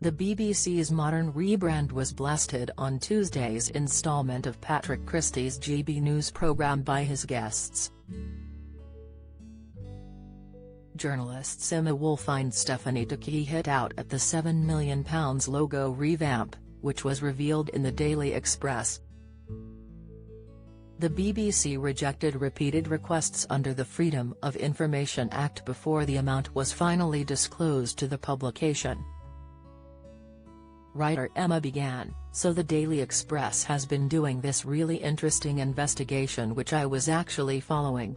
The BBC's modern rebrand was blasted on Tuesday's instalment of Patrick Christie's GB News programme by his guests. Journalists Emma Wolfe and Stephanie Tuckey hit out at the £7 million logo revamp, which was revealed in the Daily Express. The BBC rejected repeated requests under the Freedom of Information Act before the amount was finally disclosed to the publication. Writer Emma began, "So the Daily Express has been doing this really interesting investigation which I was actually following.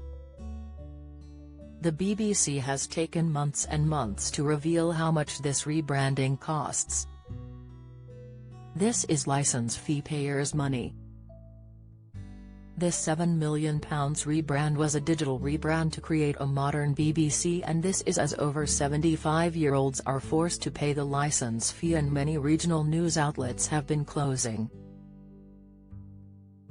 The BBC has taken months and months to reveal how much this rebranding costs. This is licence fee payers' money. This £7 million rebrand was a digital rebrand to create a modern BBC, and this is as over 75-year-olds are forced to pay the licence fee and many regional news outlets have been closing."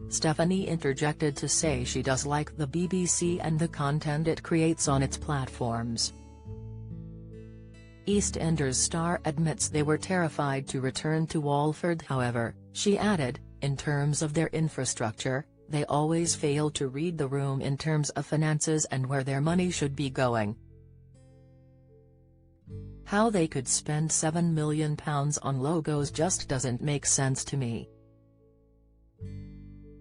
Stephanie interjected to say she does like the BBC and the content it creates on its platforms. EastEnders star admits they were terrified to return to Walford. However, she added, "In terms of their infrastructure, they always fail to read the room in terms of finances and where their money should be going. How they could spend £7 million on logos just doesn't make sense to me."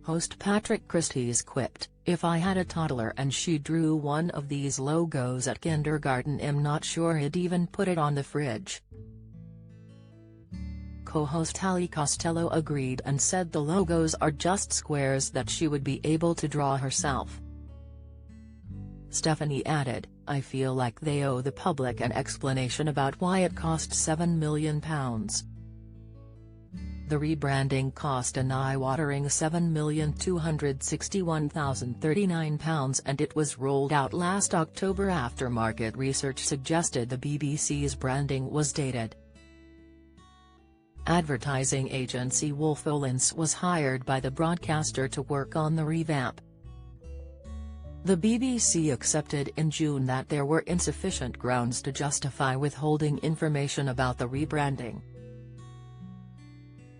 Host Patrick Christie's quipped, "If I had a toddler and she drew one of these logos at kindergarten, I'm not sure I'd even put it on the fridge." Co-host Ali Costello agreed and said the logos are just squares that she would be able to draw herself. Stephanie added, "I feel like they owe the public an explanation about why it cost £7 million. The rebranding cost an eye-watering £7,261,039 and it was rolled out last October after market research suggested the BBC's branding was dated." Advertising agency Wolf Olins was hired by the broadcaster to work on the revamp. The BBC accepted in June that there were insufficient grounds to justify withholding information about the rebranding.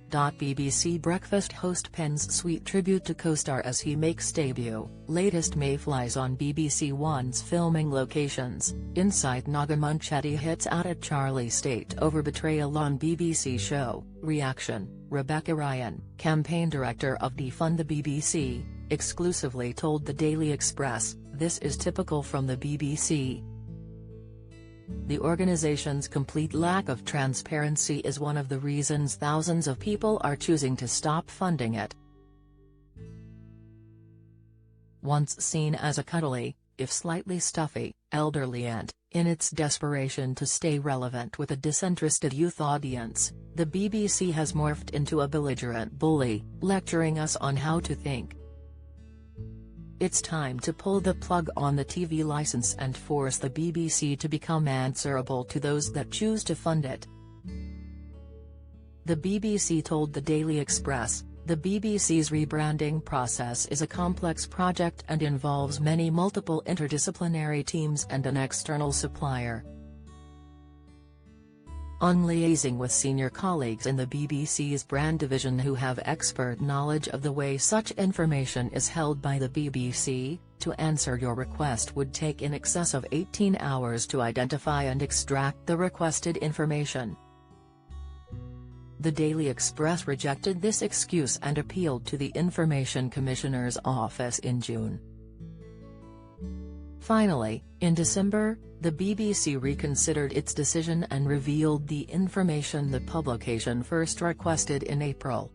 BBC Breakfast host pens sweet tribute to co-star as he makes debut. Latest mayflies on BBC One's filming locations. Insight Naga Munchetty hits out at Charlie State over betrayal on BBC show. Reaction: Rebecca Ryan, campaign director of Defund the BBC, exclusively told the Daily Express, "This is typical from the BBC. The organization's complete lack of transparency is one of the reasons thousands of people are choosing to stop funding it." Once seen as a cuddly, if slightly stuffy, elderly ant, in its desperation to stay relevant with a disinterested youth audience, the BBC has morphed into a belligerent bully, lecturing us on how to think. It's time to pull the plug on the TV license and force the BBC to become answerable to those that choose to fund it. The BBC told the Daily Express, "The BBC's rebranding process is a complex project and involves multiple interdisciplinary teams and an external supplier. On liaising with senior colleagues in the BBC's brand division who have expert knowledge of the way such information is held by the BBC, to answer your request would take in excess of 18 hours to identify and extract the requested information." The Daily Express rejected this excuse and appealed to the Information Commissioner's office in June. Finally, in December, the BBC reconsidered its decision and revealed the information the publication first requested in April.